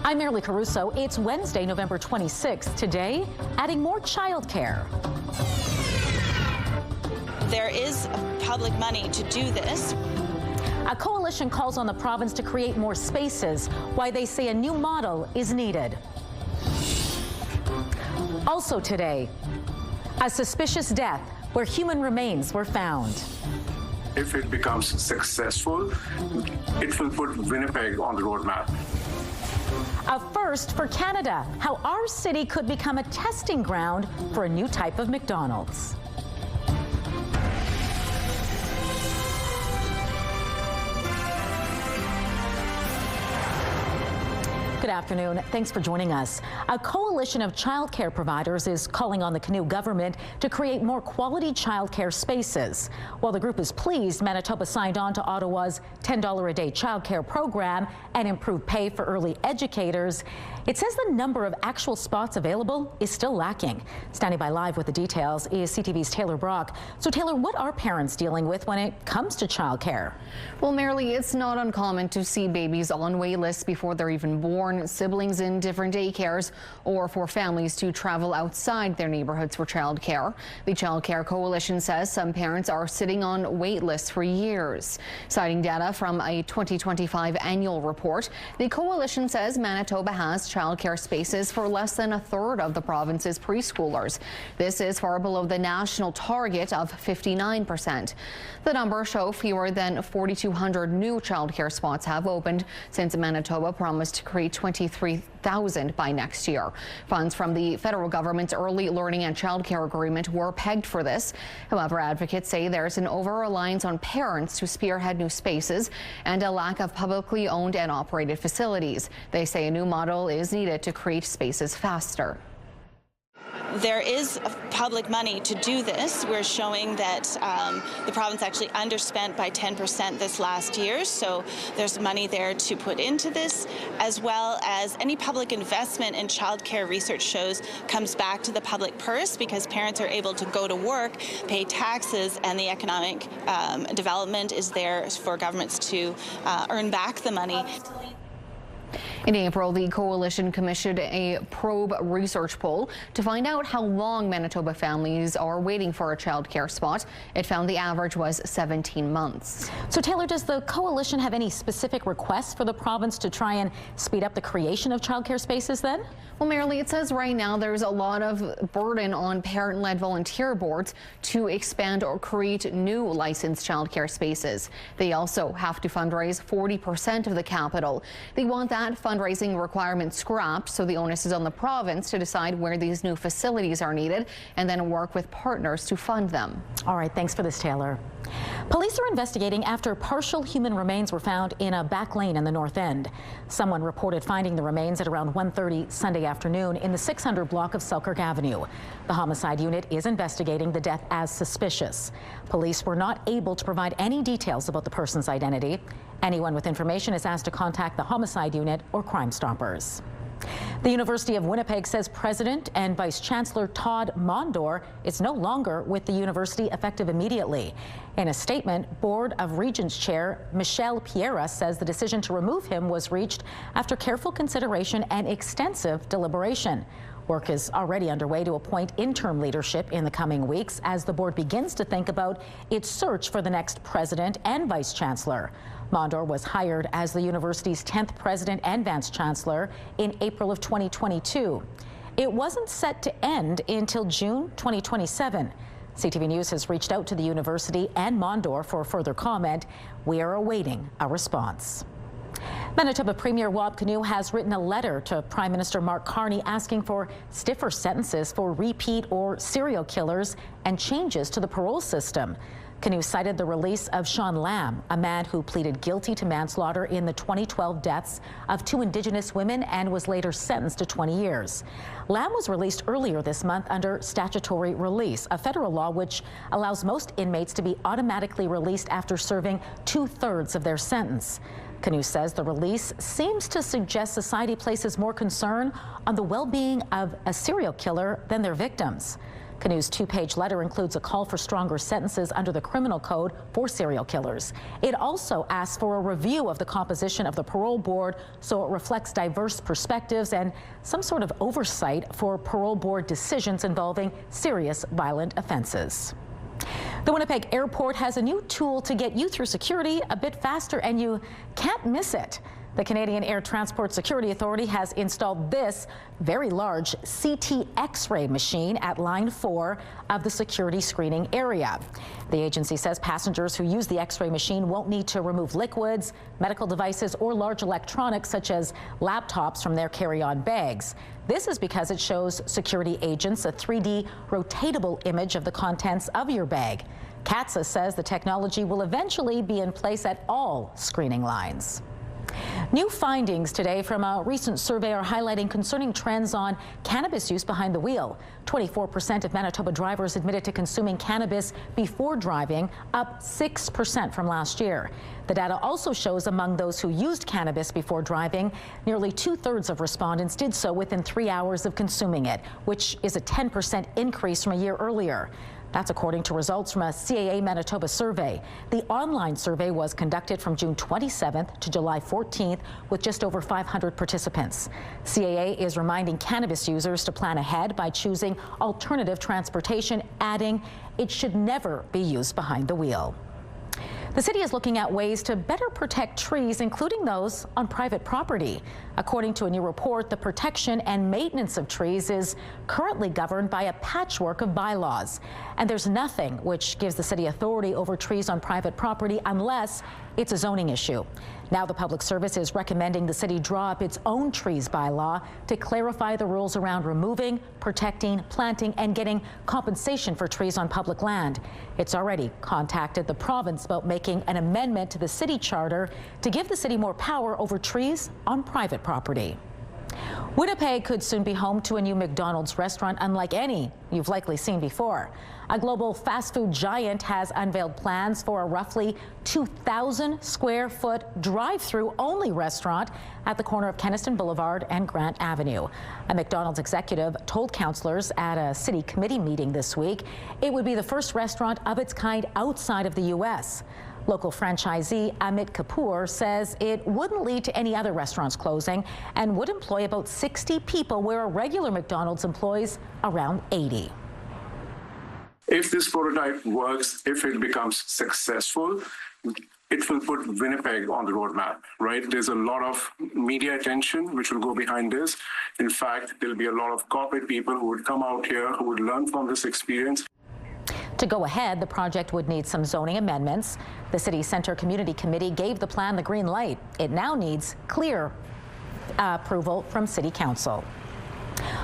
I'm Marilee Caruso. It's Wednesday, November 26th. Today, adding more childcare. There is public money to do this. A coalition calls on the province to create more spaces, why they say a new model is needed. Also today, a suspicious death where human remains were found. If it becomes successful, it will put Winnipeg on the roadmap. A first for Canada, how our city could become a testing ground for a new type of McDonald's. Good afternoon. Thanks for joining us. A coalition of childcare providers is calling on the Canoe government to create more quality childcare spaces. While the group is pleased Manitoba signed on to Ottawa's $10 a day childcare program and improved pay for early educators, it says the number of actual spots available is still lacking. Standing by live with the details is CTV's Taylor Brock. So Taylor, what are parents dealing with when it comes to childcare? Well, Marilee, it's not uncommon to see babies on wait lists before they're even born, siblings in different daycares, or for families to travel outside their neighborhoods for childcare. The Child Care Coalition says some parents are sitting on wait lists for years. Citing data from a 2025 annual report, the coalition says Manitoba has childcare spaces for less than a third of the province's preschoolers. This is far below the national target of 59%. The numbers show fewer than 4,200 new childcare spots have opened since Manitoba promised to create 23,000 by next year. Funds from the federal government's Early Learning and Childcare Agreement were pegged for this. However, advocates say there's an over-reliance on parents to spearhead new spaces and a lack of publicly owned and operated facilities. They say a new model is needed to create spaces faster. There is public money to do this. We're showing that the province actually underspent by 10% this last year, so there's money there to put into this, as well as any public investment in childcare, research shows comes back to the public purse because parents are able to go to work, pay taxes, and the economic development is there for governments to earn back the money. In April, the coalition commissioned a probe research poll to find out how long Manitoba families are waiting for a child care spot. It found the average was 17 months. So Taylor, does the coalition have any specific requests for the province to try and speed up the creation of child care spaces then? Well, Marilee, it says right now there's a lot of burden on parent-led volunteer boards to expand or create new licensed child care spaces. They also have to fundraise 40% of the capital. They want that fundraising requirement scrapped, so the onus is on the province to decide where these new facilities are needed and then work with partners to fund them. All right, thanks for this, Taylor. Police are investigating after partial human remains were found in a back lane in the North End. Someone reported finding the remains at around 1:30 Sunday afternoon in the 600 block of Selkirk Avenue. The homicide unit is investigating the death as suspicious. Police were not able to provide any details about the person's identity. Anyone with information is asked to contact the homicide unit or Crime Stoppers. The University of Winnipeg says President and Vice Chancellor Todd Mondor is no longer with the university effective immediately. In a statement, Board of Regents Chair Michelle Piera says the decision to remove him was reached after careful consideration and extensive deliberation. Work is already underway to appoint interim leadership in the coming weeks as the board begins to think about its search for the next president and vice chancellor. Mondor was hired as the university's 10th president and vice chancellor in April of 2022. It wasn't set to end until June 2027. CTV News has reached out to the university and Mondor for further comment. We are awaiting a response. Manitoba Premier Wab Kinew has written a letter to Prime Minister Mark Carney asking for stiffer sentences for repeat or serial killers and changes to the parole system. Kinew cited the release of Sean Lamb, a man who pleaded guilty to manslaughter in the 2012 deaths of 2 Indigenous women and was later sentenced to 20 years. Lamb was released earlier this month under statutory release, a federal law which allows most inmates to be automatically released after serving 2/3 of their sentence. Kinew says the release seems to suggest society places more concern on the well-being of a serial killer than their victims. Canu's two-page letter includes a call for stronger sentences under the criminal code for serial killers. It also asks for a review of the composition of the parole board so it reflects diverse perspectives and some sort of oversight for parole board decisions involving serious violent offenses. The Winnipeg Airport has a new tool to get you through security a bit faster, and you can't miss it. The Canadian Air Transport Security Authority has installed this very large CT X-ray machine at line 4 of the security screening area. The agency says passengers who use the X-ray machine won't need to remove liquids, medical devices, or large electronics such as laptops from their carry-on bags. This is because it shows security agents a 3D rotatable image of the contents of your bag. CATSA says the technology will eventually be in place at all screening lines. New findings today from a recent survey are highlighting concerning trends on cannabis use behind the wheel. 24% of Manitoba drivers admitted to consuming cannabis before driving, up 6% from last year. The data also shows among those who used cannabis before driving, nearly 2/3 of respondents did so within 3 hours of consuming it, which is a 10% increase from a year earlier. That's according to results from a CAA Manitoba survey. The online survey was conducted from June 27th to July 14th with just over 500 participants. CAA is reminding cannabis users to plan ahead by choosing alternative transportation, adding it should never be used behind the wheel. The city is looking at ways to better protect trees, including those on private property. According to a new report, the protection and maintenance of trees is currently governed by a patchwork of bylaws. And there's nothing which gives the city authority over trees on private property unless it's a zoning issue. Now the Public Service is recommending the city draw up its own trees bylaw to clarify the rules around removing, protecting, planting, and getting compensation for trees on public land. It's already contacted the province about making an amendment to the city charter to give the city more power over trees on private property. Winnipeg could soon be home to a new McDonald's restaurant unlike any you've likely seen before. A global fast food giant has unveiled plans for a roughly 2,000 square foot drive-through only restaurant at the corner of Kenniston Boulevard and Grant Avenue. A McDonald's executive told councillors at a city committee meeting this week it would be the first restaurant of its kind outside of the U.S. Local franchisee Amit Kapoor says it wouldn't lead to any other restaurants closing and would employ about 60 people where a regular McDonald's employs around 80. If this prototype works, if it becomes successful, it will put Winnipeg on the roadmap, right? There's a lot of media attention which will go behind this. In fact, there'll be a lot of corporate people who would come out here, who would learn from this experience. To go ahead, the project would need some zoning amendments. The City Centre Community Committee gave the plan the green light. It now needs clear approval from City Council.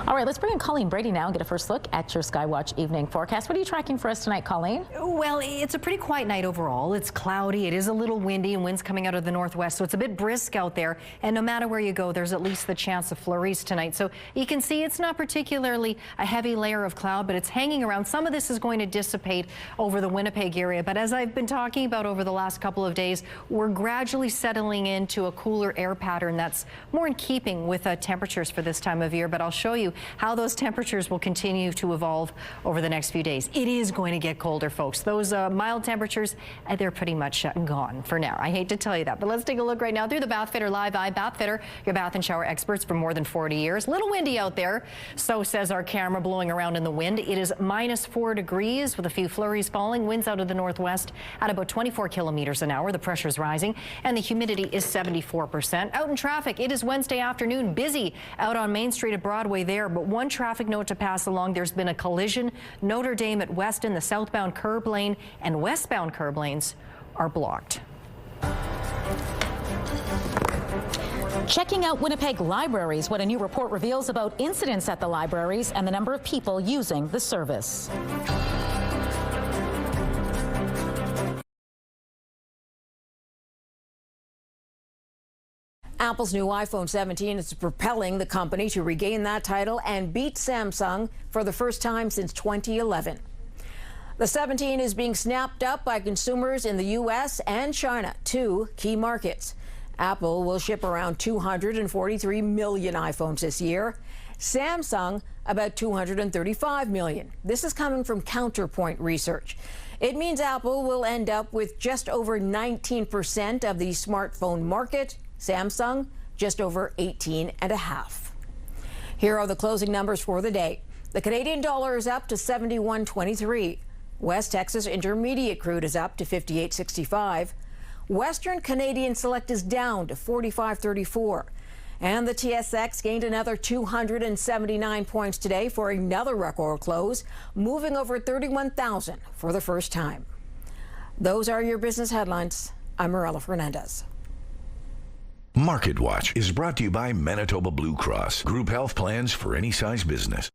All right, let's bring in Colleen Brady now and get a first look at your Skywatch evening forecast. What are you tracking for us tonight, Colleen? Well, it's a pretty quiet night overall. It's cloudy, it is a little windy, and winds coming out of the northwest, so it's a bit brisk out there. And no matter where you go, there's at least the chance of flurries tonight. So you can see it's not particularly a heavy layer of cloud, but it's hanging around. Some of this is going to dissipate over the Winnipeg area. But as I've been talking about over the last couple of days, we're gradually settling into a cooler air pattern that's more in keeping with temperatures for this time of year. But I'll show you how those temperatures will continue to evolve over the next few days. It is going to get colder, folks. Those mild temperatures, they're pretty much gone for now. I hate to tell you that, but let's take a look right now through the Bathfitter Live Eye. Bathfitter, your bath and shower experts for more than 40 years. Little windy out there, so says our camera blowing around in the wind. It is -4 degrees with a few flurries falling. Winds out of the northwest at about 24 kilometers an hour. The pressure's rising and the humidity is 74%. Out in traffic, it is Wednesday afternoon, busy out on Main Street at Broadway there. But one traffic note to pass along. There's been a collision. Notre Dame at Weston, the southbound curb lane and westbound curb lanes are blocked. Checking out Winnipeg libraries, what a new report reveals about incidents at the libraries and the number of people using the service. Apple's new iPhone 17 is propelling the company to regain that title and beat Samsung for the first time since 2011. The 17 is being snapped up by consumers in the U.S. and China, two key markets. Apple will ship around 243 million iPhones this year. Samsung about 235 million. This is coming from Counterpoint Research. It means Apple will end up with just over 19% of the smartphone market. Samsung just over 18.5%. Here are the closing numbers for the day. The Canadian dollar is up to 71.23. West Texas Intermediate crude is up to 58.65. Western Canadian Select is down to 45.34. And the TSX gained another 279 points today for another record close, moving over 31,000 for the first time. Those are your business headlines. I'm Morella Fernandez. Market Watch is brought to you by Manitoba Blue Cross. Group health plans for any size business.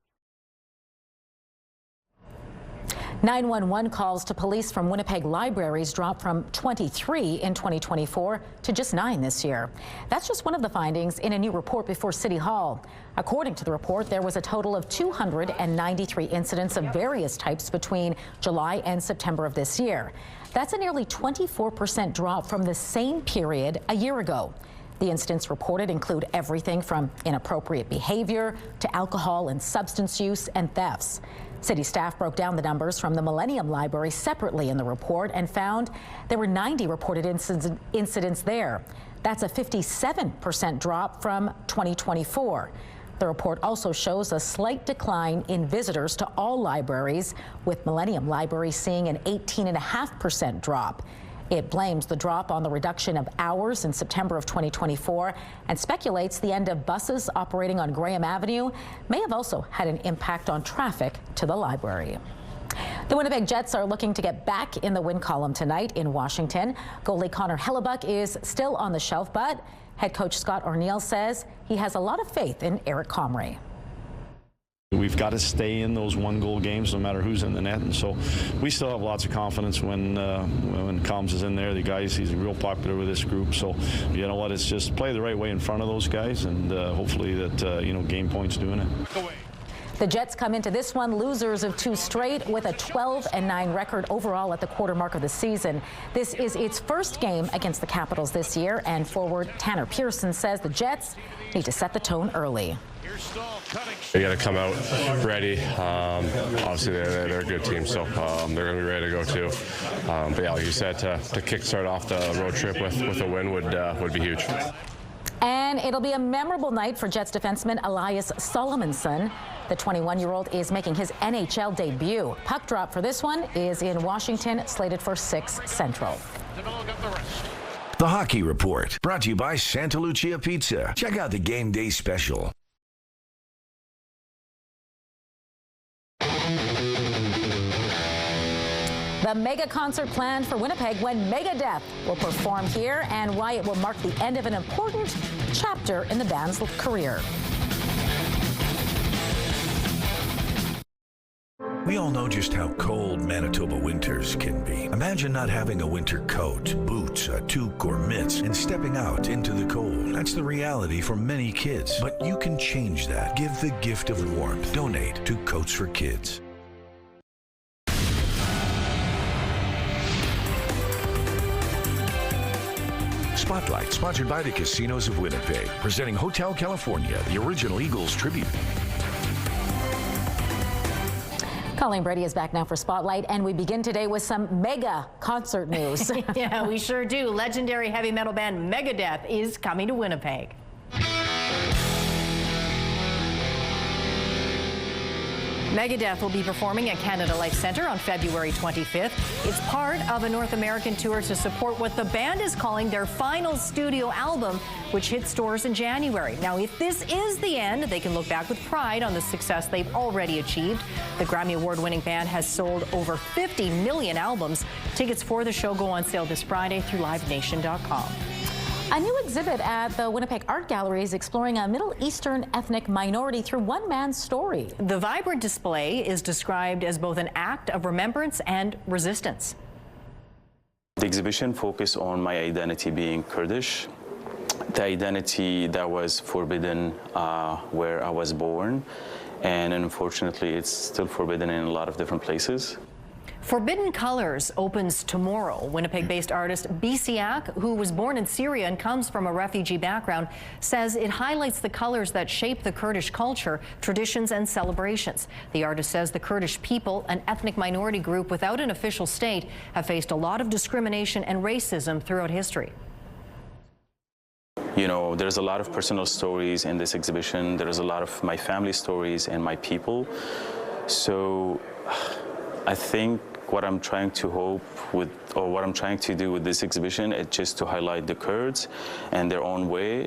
911 calls to police from Winnipeg libraries dropped from 23 in 2024 to just 9 this year. That's just one of the findings in a new report before City Hall. According to the report, there was a total of 293 incidents of various types between July and September of this year. That's a nearly 24% drop from the same period a year ago. The incidents reported include everything from inappropriate behavior to alcohol and substance use and thefts. City staff broke down the numbers from the Millennium Library separately in the report and found there were 90 reported incidents there. That's a 57% drop from 2024. The report also shows a slight decline in visitors to all libraries, with Millennium Library seeing an 18.5% drop. It blames the drop on the reduction of hours in September of 2024 and speculates the end of buses operating on Graham Avenue may have also had an impact on traffic to the library. The Winnipeg Jets are looking to get back in the win column tonight in Washington. Goalie Connor Hellebuck is still on the shelf, but head coach Scott O'Neill says he has a lot of faith in Eric Comrie. We've got to stay in those one-goal games no matter who's in the net, and so we still have lots of confidence when Combs is in there. The guys, he's real popular with this group, so you know what, it's just play the right way in front of those guys, and hopefully that game point's doing it. The Jets come into this one losers of 2 straight with a 12-9 record overall at the quarter mark of the season. This is its first game against the Capitals this year, and forward Tanner Pearson says the Jets need to set the tone early. You got to come out ready. Obviously, they're a good team, so they're going to be ready to go too. But yeah, like you said, to kickstart off the road trip with a win would be huge. And it'll be a memorable night for Jets defenseman Elias Solomonson. The 21-year-old is making his NHL debut. Puck drop for this one is in Washington, slated for 6 Central. The Hockey Report, brought to you by Santa Lucia Pizza. Check out the game day special. The mega concert planned for Winnipeg when Megadeth will perform here, and why it will mark the end of an important chapter in the band's career. We all know just how cold Manitoba winters can be. Imagine not having a winter coat, boots, a toque, or mitts, and stepping out into the cold. That's the reality for many kids. But you can change that. Give the gift of warmth. Donate to Coats for Kids. Spotlight, sponsored by the Casinos of Winnipeg, presenting Hotel California, the original Eagles tribute. Colleen Brady is back now for Spotlight, and we begin today with some mega concert news. Yeah, we sure do. Legendary heavy metal band Megadeth is coming to Winnipeg. Megadeth will be performing at Canada Life Centre on February 25th. It's part of a North American tour to support what the band is calling their final studio album, which hit stores in January. Now, if this is the end, they can look back with pride on the success they've already achieved. The Grammy Award-winning band has sold over 50 million albums. Tickets for the show go on sale this Friday through livenation.com. A new exhibit at the Winnipeg Art Gallery is exploring a Middle Eastern ethnic minority through one man's story. The vibrant display is described as both an act of remembrance and resistance. The exhibition focused on my identity being Kurdish, the identity that was forbidden where I was born, and unfortunately it's still forbidden in a lot of different places. Forbidden Colors opens tomorrow. Winnipeg-based artist Bisiak, who was born in Syria and comes from a refugee background, says it highlights the colors that shape the Kurdish culture, traditions, and celebrations. The artist says the Kurdish people, an ethnic minority group without an official state, have faced a lot of discrimination and racism throughout history. You know, there's a lot of personal stories in this exhibition. There's a lot of my family stories and my people. So I think what I'm trying to what I'm trying to do with this exhibition is just to highlight the Kurds and their own way.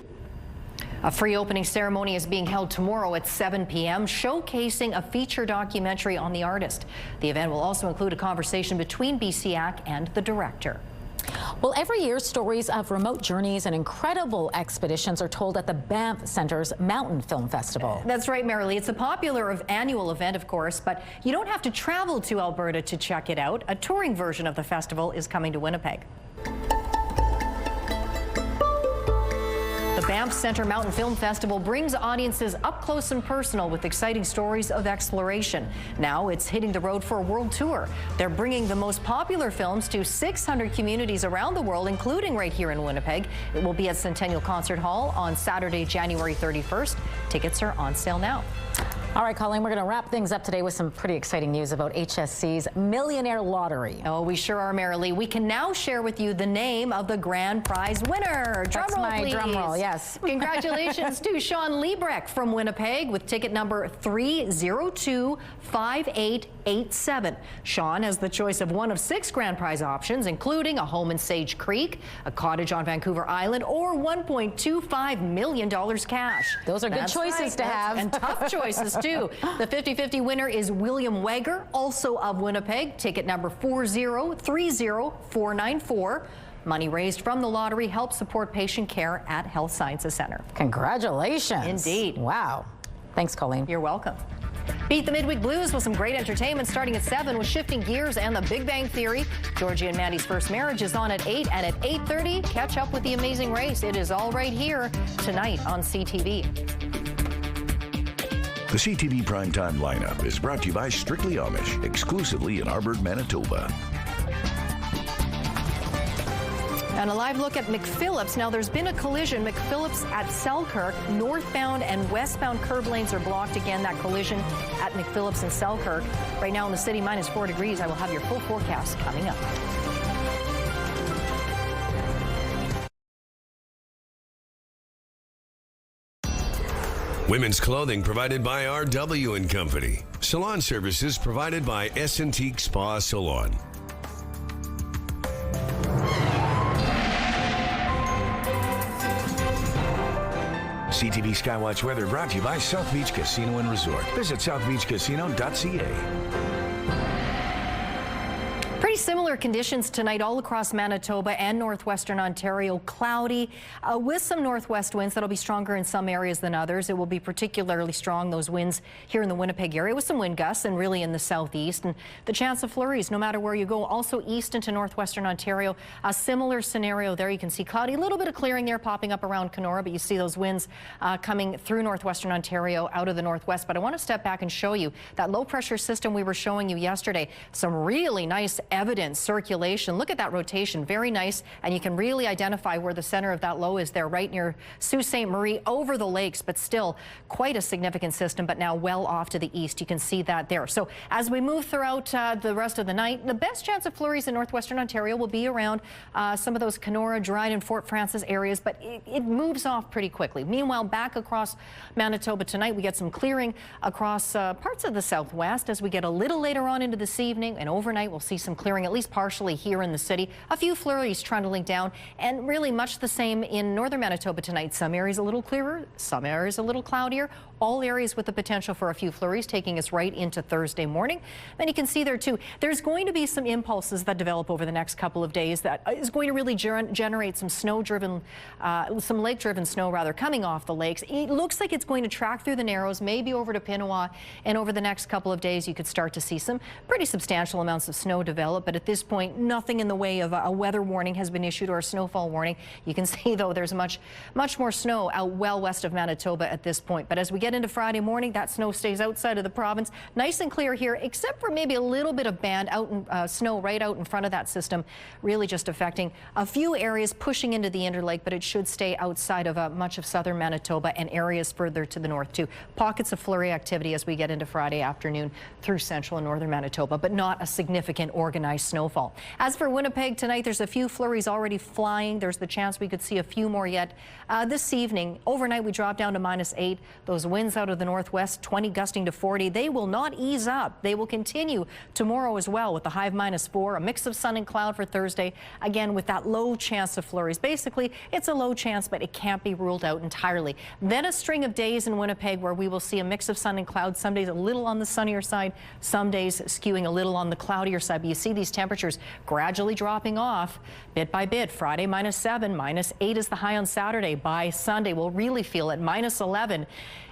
A free opening ceremony is being held tomorrow at 7 p.m., showcasing a feature documentary on the artist. The event will also include a conversation between Bisiak and the director. Well, every year, stories of remote journeys and incredible expeditions are told at the Banff Center's Mountain Film Festival. That's right, Marilee. It's a popular annual event, of course, but you don't have to travel to Alberta to check it out. A touring version of the festival is coming to Winnipeg. The Banff Center Mountain Film Festival brings audiences up close and personal with exciting stories of exploration. Now it's hitting the road for a world tour. They're bringing the most popular films to 600 communities around the world, including right here in Winnipeg. It will be at Centennial Concert Hall on Saturday, January 31st. Tickets are on sale now. All right, Colleen, we're going to wrap things up today with some pretty exciting news about HSC's Millionaire Lottery. Oh, we sure are, Marilee. We can now share with you the name of the grand prize winner. Drum roll, please. Drum roll, yes. Congratulations to Sean Liebrecht from Winnipeg with ticket number 3025887. Sean has the choice of one of 6 grand prize options, including a home in Sage Creek, a cottage on Vancouver Island, or $1.25 million cash. Those are good choices to have. And tough choices, too. The 50-50 winner is William Wager, also of Winnipeg, ticket number 4030494. Money raised from the lottery helps support patient care at Health Sciences Center. Congratulations. Indeed. Wow. Thanks, Colleen. You're welcome. Beat the Midweek Blues with some great entertainment starting at 7 with Shifting Gears and The Big Bang Theory. Georgie and Mandy's First Marriage is on at 8, and at 8:30, catch up with The Amazing Race. It is all right here tonight on CTV. The CTV Primetime lineup is brought to you by Strictly Amish, exclusively in Arbor, Manitoba. And a live look at McPhillips. Now, there's been a collision. McPhillips at Selkirk. Northbound and westbound curb lanes are blocked again. That collision at McPhillips and Selkirk. Right now in the city, -4 degrees. I will have your full forecast coming up. Women's clothing provided by RW & Company. Salon services provided by S&T Spa Salon. CTV Skywatch weather brought to you by South Beach Casino and Resort. Visit southbeachcasino.ca. Pretty similar conditions tonight all across Manitoba and northwestern Ontario. Cloudy with some northwest winds that'll be stronger in some areas than others. It will be particularly strong, those winds here in the Winnipeg area, with some wind gusts and really in the southeast. And the chance of flurries no matter where you go. Also east into northwestern Ontario. A similar scenario there. You can see cloudy, a little bit of clearing there popping up around Kenora, but you see those winds coming through northwestern Ontario out of the northwest. But I want to step back and show you that low pressure system we were showing you yesterday. Some really nice evidence circulation. Look at that rotation, very nice, and you can really identify where the center of that low is there, right near Sault Ste. Marie, over the lakes, but still quite a significant system, but now well off to the east. You can see that there. So as we move throughout the rest of the night, the best chance of flurries in northwestern Ontario will be around some of those Kenora, Dryden, Fort Frances areas, but it moves off pretty quickly. Meanwhile, back across Manitoba tonight, we get some clearing across parts of the southwest. As we get a little later on into this evening and overnight, we'll see some clearing, at least partially here in the city. A few flurries trundling down, and really much the same in northern Manitoba tonight. Some areas a little clearer, some areas a little cloudier. All areas with the potential for a few flurries, taking us right into Thursday morning. And you can see there too, there's going to be some impulses that develop over the next couple of days that is going to really generate some snow-driven, some lake-driven snow rather, coming off the lakes. It looks like it's going to track through the Narrows, maybe over to Pinawa, and over the next couple of days you could start to see some pretty substantial amounts of snow develop. out, but at this point, nothing in the way of a weather warning has been issued or a snowfall warning. You can see, though, there's much more snow out well west of Manitoba at this point. But as we get into Friday morning, that snow stays outside of the province. Nice and clear here, except for maybe a little bit of band out in, snow right out in front of that system, really just affecting a few areas pushing into the Interlake, but it should stay outside of much of southern Manitoba and areas further to the north too. Pockets of flurry activity as we get into Friday afternoon through central and northern Manitoba, but not a significant organized snowfall. As for Winnipeg tonight, there's a few flurries already flying. There's the chance we could see a few more yet this evening. Overnight we drop down to -8. Those winds out of the northwest, 20 gusting to 40. They will not ease up. They will continue tomorrow as well with the high of -4, a mix of sun and cloud for Thursday, again with that low chance of flurries. Basically, it's a low chance, but it can't be ruled out entirely. Then a string of days in Winnipeg where we will see a mix of sun and cloud, some days a little on the sunnier side, some days skewing a little on the cloudier side. But you see these temperatures gradually dropping off bit by bit. Friday -7, -8 is the high on Saturday. By Sunday, we'll really feel it, -11.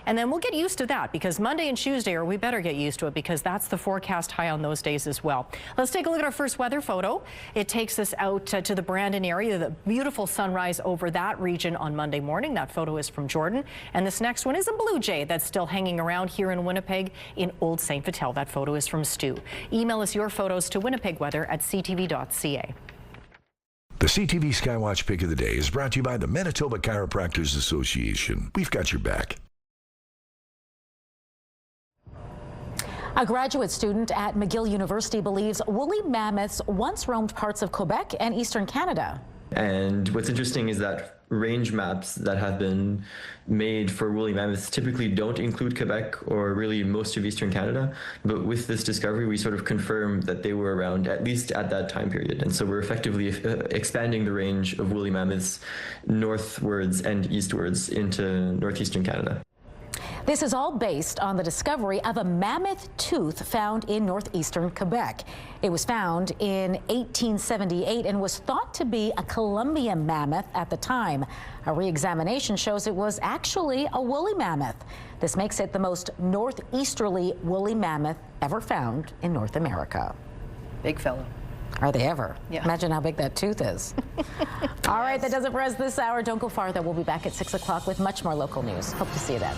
And then we'll get used to that because Monday and Tuesday, or we better get used to it because that's the forecast high on those days as well. Let's take a look at our first weather photo. It takes us out to the Brandon area, the beautiful sunrise over that region on Monday morning. That photo is from Jordan. And this next one is a blue jay that's still hanging around here in Winnipeg in Old St. Vital. That photo is from Stu. Email us your photos to winnipegweather@ctv.ca. The CTV Skywatch Pick of the Day is brought to you by the Manitoba Chiropractors Association. We've got your back. A graduate student at McGill University believes woolly mammoths once roamed parts of Quebec and eastern Canada. And what's interesting is that range maps that have been made for woolly mammoths typically don't include Quebec or really most of eastern Canada. But with this discovery, we sort of confirmed that they were around at least at that time period. And so we're effectively expanding the range of woolly mammoths northwards and eastwards into northeastern Canada. This is all based on the discovery of a mammoth tooth found in northeastern Quebec. It was found in 1878 and was thought to be a Columbian mammoth at the time. A re-examination shows it was actually a woolly mammoth. This makes it the most northeasterly woolly mammoth ever found in North America. Big fellow. Are they ever? Yeah. Imagine how big that tooth is. All right, that does it for us this hour. Don't go far, though. We'll be back at 6 o'clock with much more local news. Hope to see you then.